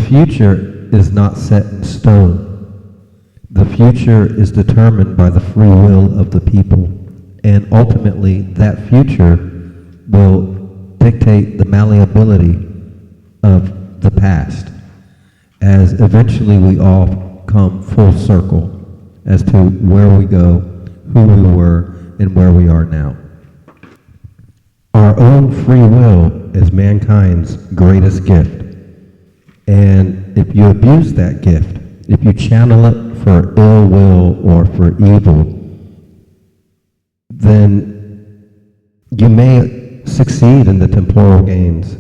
future is not set in stone. The future is determined by the free will of the people, and ultimately that future will dictate the malleability of the past, as eventually we all come full circle as to where we go, who we were, and where we are now. Our own free will is mankind's greatest gift. And if you abuse that gift, if you channel it for ill will or for evil, then you may succeed in the temporal gains,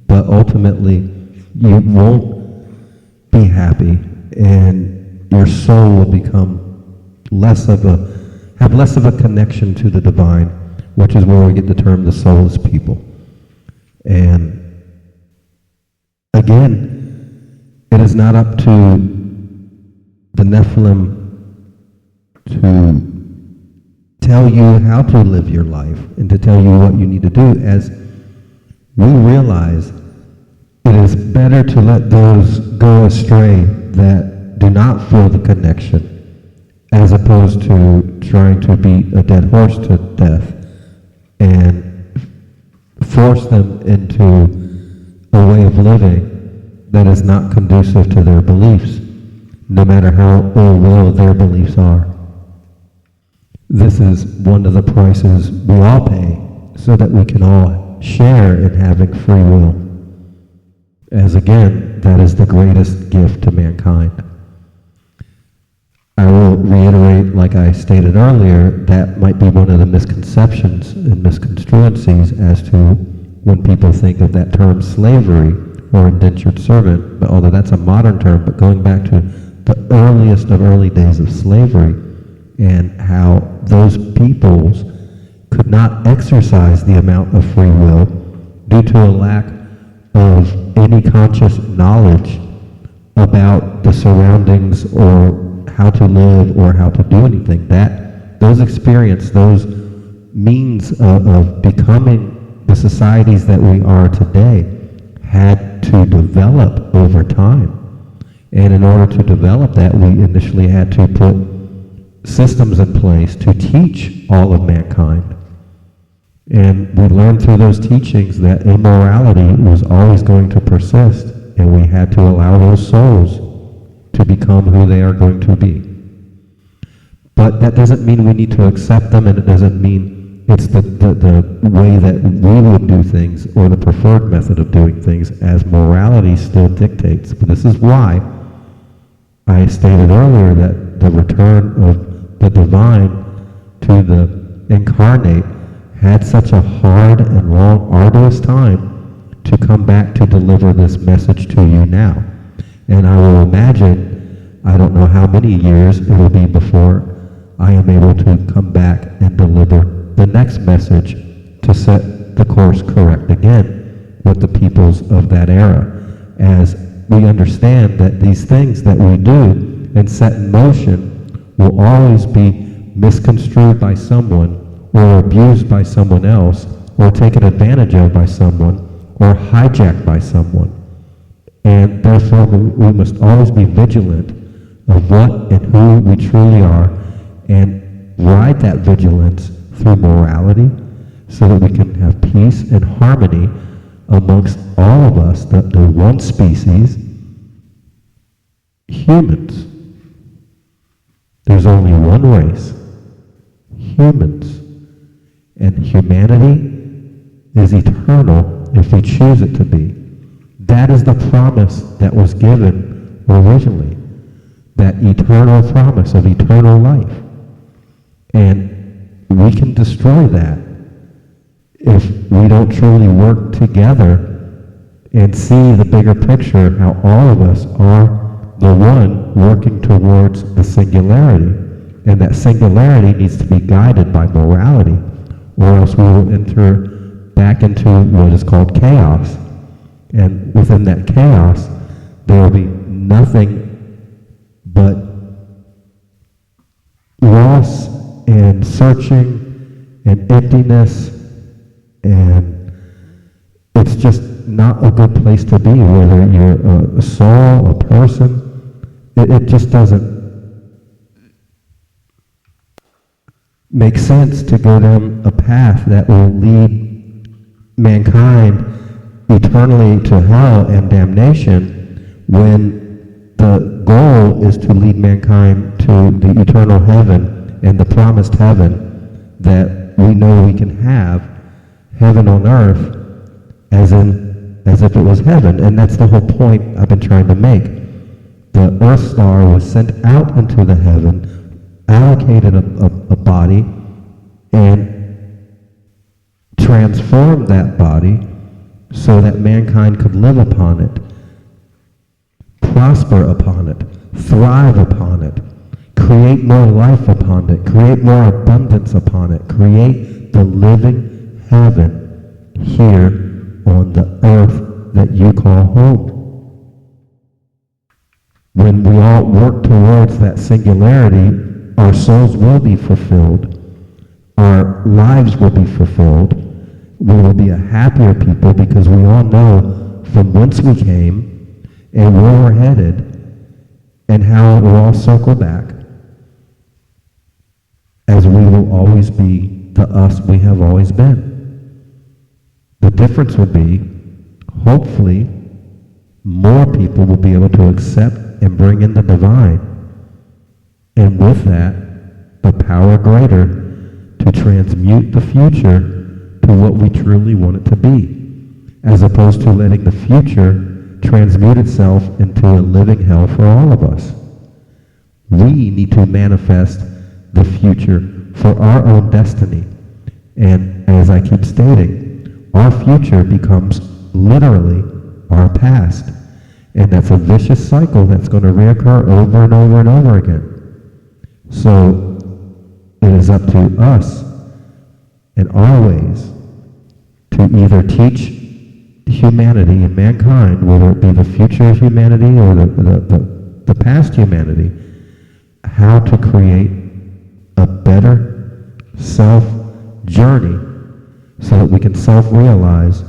but ultimately you won't be happy, and your soul will become have less of a connection to the divine, which is where we get the term the soulless people. And again, it is not up to the Nephilim to tell you how to live your life and to tell you what you need to do, as we realize it is better to let those go astray that do not feel the connection, as opposed to trying to beat a dead horse to death and force them into a way of living that is not conducive to their beliefs, no matter how ill-will their beliefs are. This is one of the prices we all pay so that we can all share in having free will, as again, that is the greatest gift to mankind. I will reiterate, like I stated earlier, that might be one of the misconceptions and misconstruencies as to when people think of that term slavery or indentured servant, but although that's a modern term, but going back to the earliest of early days of slavery and how those peoples could not exercise the amount of free will due to a lack of any conscious knowledge about the surroundings or how to live or how to do anything. Those means of becoming the societies that we are today had to develop over time. And in order to develop that, we initially had to put systems in place to teach all of mankind. And we learned through those teachings that immorality was always going to persist, and we had to allow those souls to become who they are going to be. But that doesn't mean we need to accept them, and it doesn't mean it's the way that we would do things or the preferred method of doing things, as morality still dictates. But this is why I stated earlier that the return of the divine to the incarnate had such a hard and long, arduous time to come back to deliver this message to you now. And I will imagine, I don't know how many years it will be before I am able to come back and deliver the next message to set the course correct again with the peoples of that era, as we understand that these things that we do and set in motion will always be misconstrued by someone, or abused by someone else, or taken advantage of by someone, or hijacked by someone. And therefore we must always be vigilant of what and who we truly are, and ride that vigilance through morality so that we can have peace and harmony amongst all of us, the one species, humans. There's only one race, humans. And humanity is eternal if we choose it to be. That is the promise that was given originally, that eternal promise of eternal life. And we can destroy that if we don't truly work together and see the bigger picture, how all of us are the one working towards the singularity. And that singularity needs to be guided by morality, or else we will enter back into what is called chaos. And within that chaos, there will be nothing but loss and searching and emptiness and it's just not a good place to be, whether you're a soul, a person. It just doesn't make sense to go down a path that will lead mankind eternally to hell and damnation when the goal is to lead mankind to the eternal heaven and the promised heaven that we know we can have, heaven on earth, as if it was heaven. And that's the whole point I've been trying to make. The Earth star was sent out into the heaven, allocated a body, and transformed that body so that mankind could live upon it, prosper upon it, thrive upon it, create more life upon it, create more abundance upon it, create the living heaven here on the earth that you call home. When we all work towards that singularity, our souls will be fulfilled, our lives will be fulfilled, we will be a happier people because we all know from whence we came and where we're headed and how it will all circle back, as we will always be the us we have always been. The difference will be, hopefully, more people will be able to accept and bring in the divine, and with that, the power greater to transmute the future to what we truly want it to be, as opposed to letting the future transmute itself into a living hell for all of us. We need to manifest the future for our own destiny, and as I keep stating, our future becomes literally our past. And that's a vicious cycle that's going to reoccur over and over and over again. So it is up to us in our ways to either teach humanity and mankind, whether it be the future humanity or the past humanity, how to create a better self-journey so that we can self-realize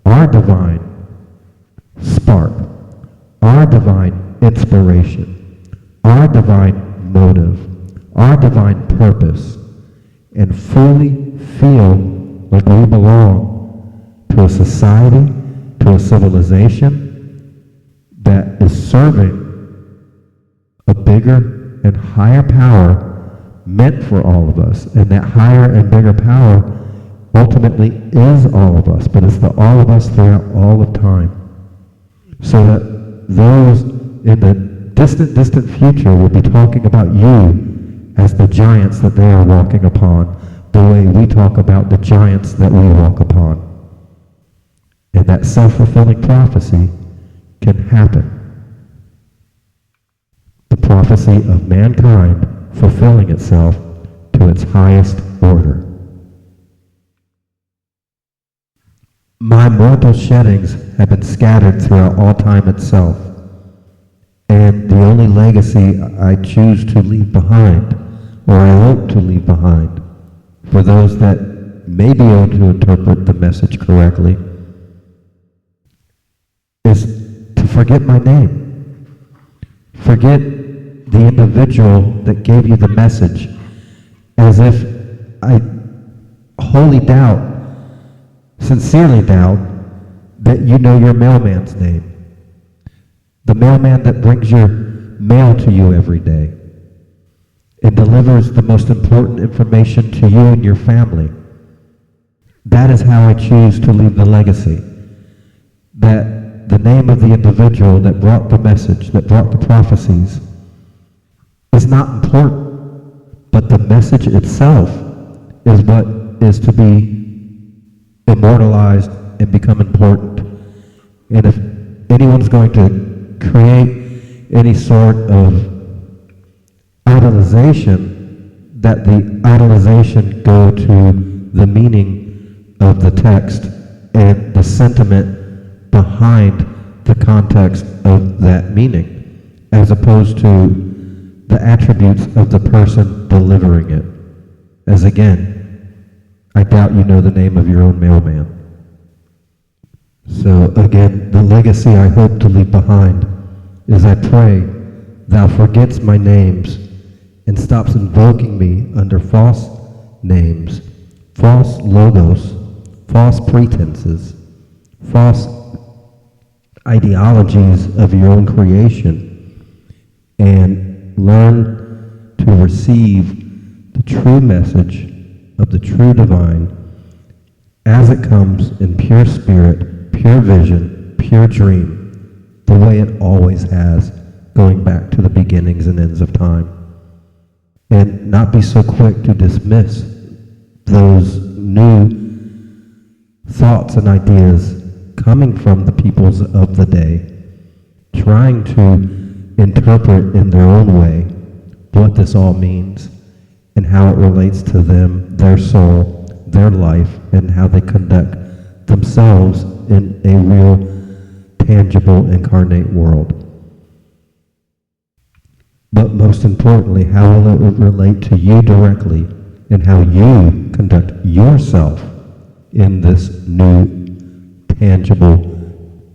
our divine spark, our divine inspiration, our divine motive, our divine purpose, and fully feel like we belong to a society, to a civilization that is serving a bigger and higher power meant for all of us. And that higher and bigger power ultimately is all of us, but it's the all of us throughout all of time. So that those in the distant future will be talking about you as the giants that they are walking upon, the way we talk about the giants that we walk upon. And that self-fulfilling prophecy can happen. The prophecy of mankind fulfilling itself to its highest order. My mortal sheddings have been scattered throughout all time itself, and the only legacy I choose to leave behind, or I hope to leave behind, for those that may be able to interpret the message correctly, is to forget my name. Forget the individual that gave you the message, as if I wholly doubt, sincerely doubt, that you know your mailman's name. The mailman that brings your mail to you every day and delivers the most important information to you and your family. That is how I choose to leave the legacy. That the name of the individual that brought the message, that brought the prophecies, is not important, but the message itself is what is to be immortalized and become important. And if anyone's going to create any sort of idolization, that the idolization go to the meaning of the text and the sentiment behind the context of that meaning, as opposed to the attributes of the person delivering it. As again, I doubt you know the name of your own mailman. So again, the legacy I hope to leave behind is I pray thou forgets my names and stops invoking me under false names, false logos, false pretenses, false ideologies of your own creation, and learn to receive the true message of the true divine as it comes in pure spirit, pure vision, pure dream, the way it always has, going back to the beginnings and ends of time. And not be so quick to dismiss those new thoughts and ideas coming from the peoples of the day, trying to interpret in their own way what this all means and how it relates to them, their soul, their life, and how they conduct themselves in a real, tangible, incarnate world. But most importantly, how will it relate to you directly and how you conduct yourself in this new, tangible,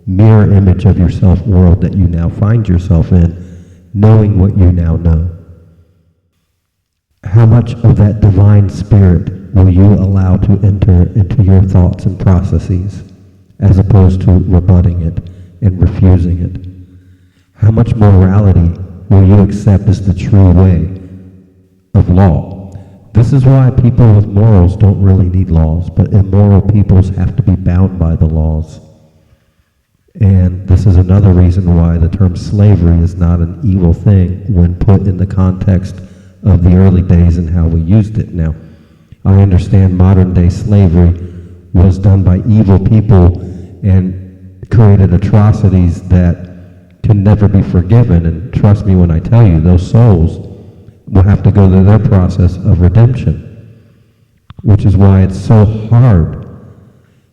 mirror image of yourself world that you now find yourself in, knowing what you now know? How much of that divine spirit will you allow to enter into your thoughts and processes, as opposed to rebutting it and refusing it? How much morality will you accept as the true way of law? This is why people with morals don't really need laws, but immoral peoples have to be bound by the laws. And this is another reason why the term slavery is not an evil thing when put in the context of the early days and how we used it. Now, I understand modern day slavery was done by evil people and created atrocities that can never be forgiven, and trust me when I tell you, those souls will have to go through their process of redemption, which is why it's so hard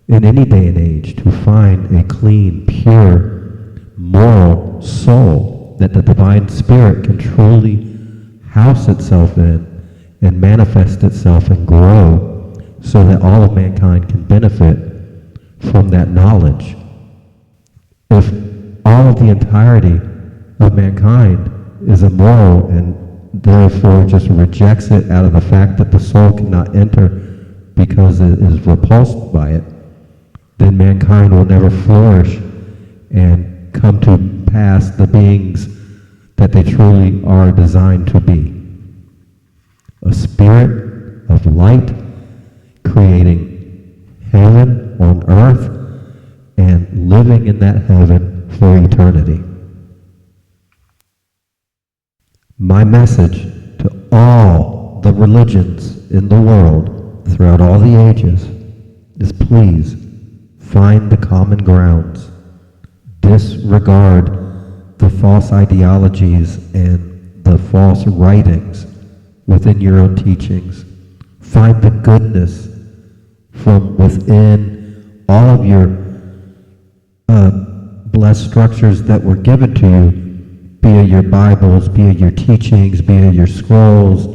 in any day and age to find a clean, pure, moral soul that the divine spirit can truly house itself in and manifest itself and grow so that all of mankind can benefit from that knowledge. If all of the entirety of mankind is immoral and therefore just rejects it out of the fact that the soul cannot enter because it is repulsed by it, then mankind will never flourish and come to pass the beings that they truly are designed to be. A spirit of light creating heaven on earth and living in that heaven for eternity. My message to all the religions in the world throughout all the ages is please find the common grounds. Disregard the false ideologies and the false writings within your own teachings. Find the goodness from within all of your blessed structures that were given to you, be it your Bibles, be it your teachings, be it your scrolls,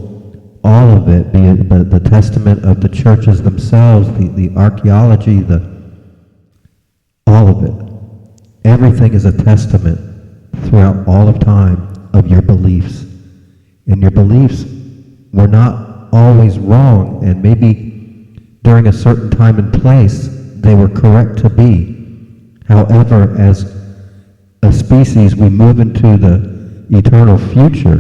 all of it, be it the testament of the churches themselves, the archaeology, all of it. Everything is a testament throughout all of time of your beliefs. And your beliefs were not always wrong, and maybe during a certain time and place they were correct to be. However, as a species, we move into the eternal future,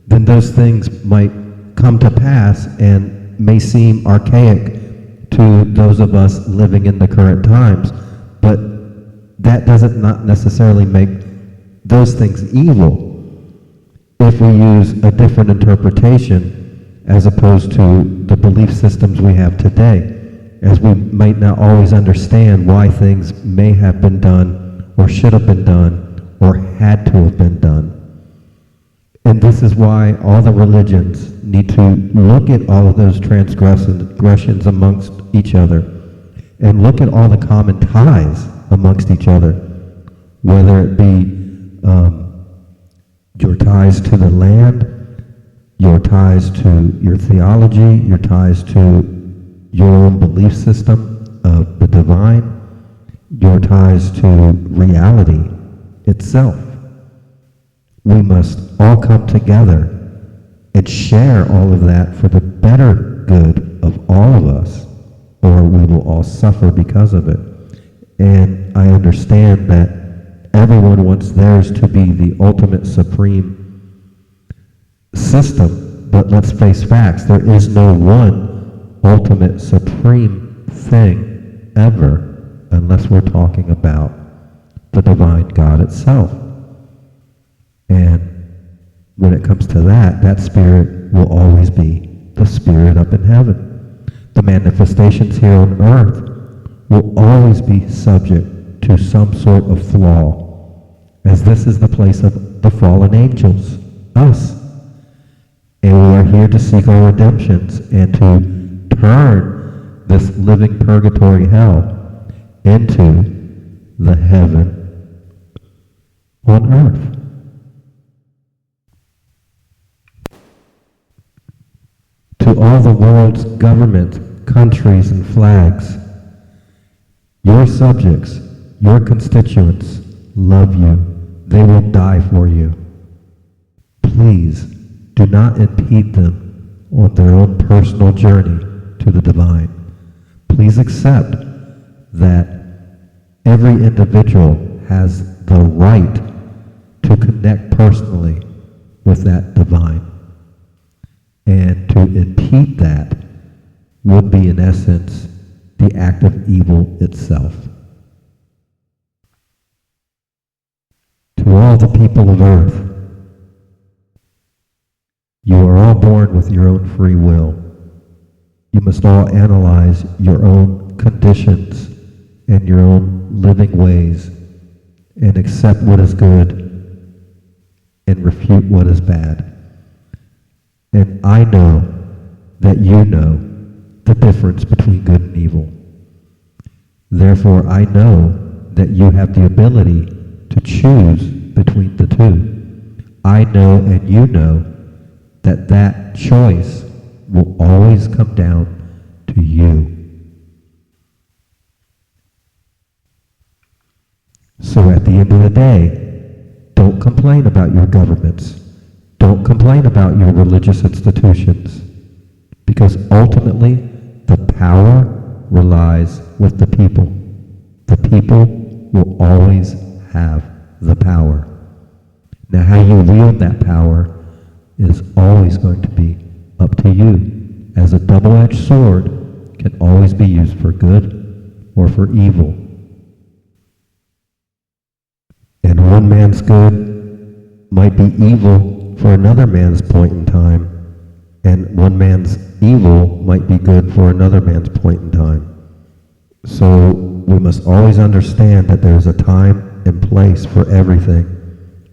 then those things might come to pass and may seem archaic to those of us living in the current times. But that doesn't not necessarily make those things evil if we use a different interpretation as opposed to the belief systems we have today, as we might not always understand why things may have been done or should have been done or had to have been done. And this is why all the religions need to look at all of those transgressions amongst each other and look at all the common ties amongst each other, whether it be your ties to the land, your ties to your theology, your ties to your own belief system of the divine, your ties to reality itself. We must all come together and share all of that for the better good of all of us, or we will all suffer because of it. And I understand that everyone wants theirs to be the ultimate supreme system, but let's face facts. There is no one ultimate supreme thing ever, unless we're talking about the divine God itself. And when it comes to that, that spirit will always be the spirit up in heaven. The manifestations here on earth will always be subject to some sort of flaw, as this is the place of the fallen angels, us. And we are here to seek our redemptions and to turn this living purgatory hell into the heaven on earth. To all the world's governments, countries, and flags, your subjects, your constituents love you. They will die for you. Please do not impede them on their own personal journey to the divine. Please accept that every individual has the right to connect personally with that divine. And to impede that would be, in essence, the act of evil itself. To all the people of earth, you are all born with your own free will. You must all analyze your own conditions and your own living ways and accept what is good and refute what is bad. And I know that you know the difference between good and evil. Therefore, I know that you have the ability to choose between the two. I know and you know that that choice will always come down to you. So at the end of the day, don't complain about your governments. Don't complain about your religious institutions, because ultimately the power relies with the people. The people will always have the power. Now, how you wield that power is always going to be up to you, as a double-edged sword can always be used for good or for evil. And one man's good might be evil for another man's point in time, and one man's evil might be good for another man's point in time. So we must always understand that there's a time and place for everything,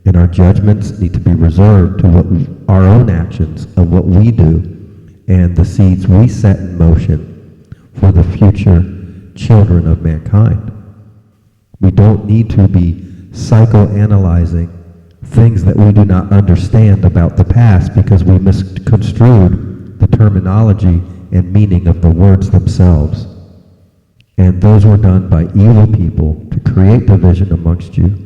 and our judgments need to be reserved to what our own actions of what we do and the seeds we set in motion for the future children of mankind. We don't need to be psychoanalyzing things that we do not understand about the past because we misconstrued the terminology and meaning of the words themselves. And those were done by evil people to create division amongst you.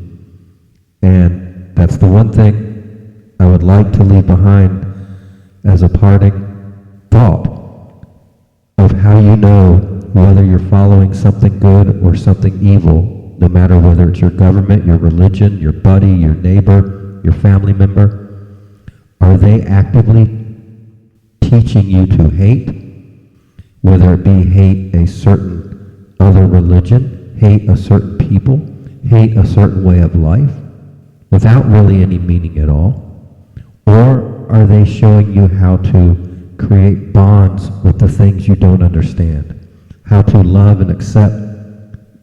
And that's the one thing I would like to leave behind as a parting thought of how you know whether you're following something good or something evil, no matter whether it's your government, your religion, your buddy, your neighbor, your family member. Are they actively teaching you to hate? Whether it be hate a certain other religion, hate a certain people, hate a certain way of life, without really any meaning at all? Or are they showing you how to create bonds with the things you don't understand? How to love and accept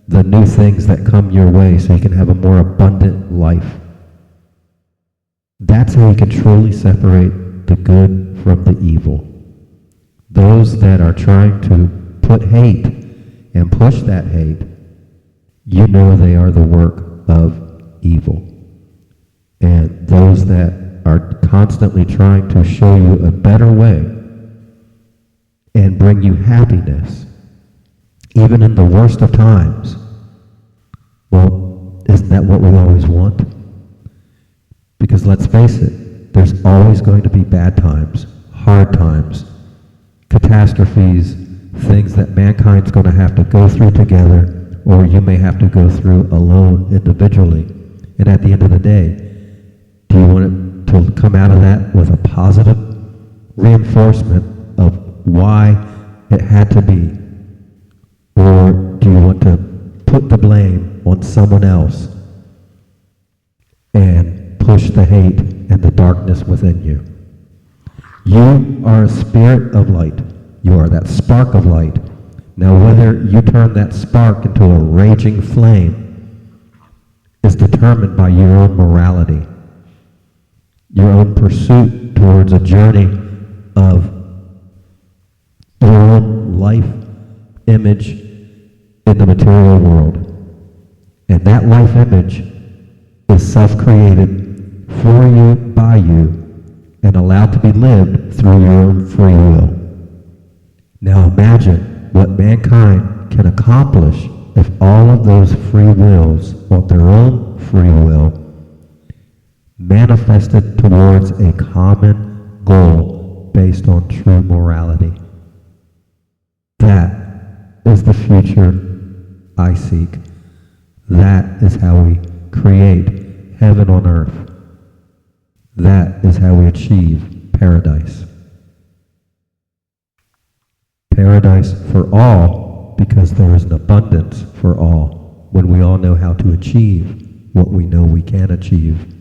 the new things that come your way so you can have a more abundant life. That's how you can truly separate the good from the evil. Those that are trying to put hate and push that hate, you know they are the work of evil. And those that are constantly trying to show you a better way and bring you happiness, even in the worst of times, Well, isn't that what we always want? Because let's face it, there's always going to be bad times, hard times, catastrophes, things that mankind's going to have to go through together, or you may have to go through alone, individually. And at the end of the day, do you want it to come out of that with a positive reinforcement of why it had to be? Or do you want to put the blame on someone else and push the hate and the darkness within you? You are a spirit of light. You are that spark of light. Now, whether you turn that spark into a raging flame is determined by your own morality, your own pursuit towards a journey of your own life image in the material world. And that life image is self-created for you, by you, and allowed to be lived through your own free will. Now imagine what mankind can accomplish if all of those free wills, on their own free will, manifested towards a common goal based on true morality. That is the future I seek. That is how we create heaven on earth. That is how we achieve paradise. Paradise for all, because there is an abundance for all, when we all know how to achieve what we know we can achieve.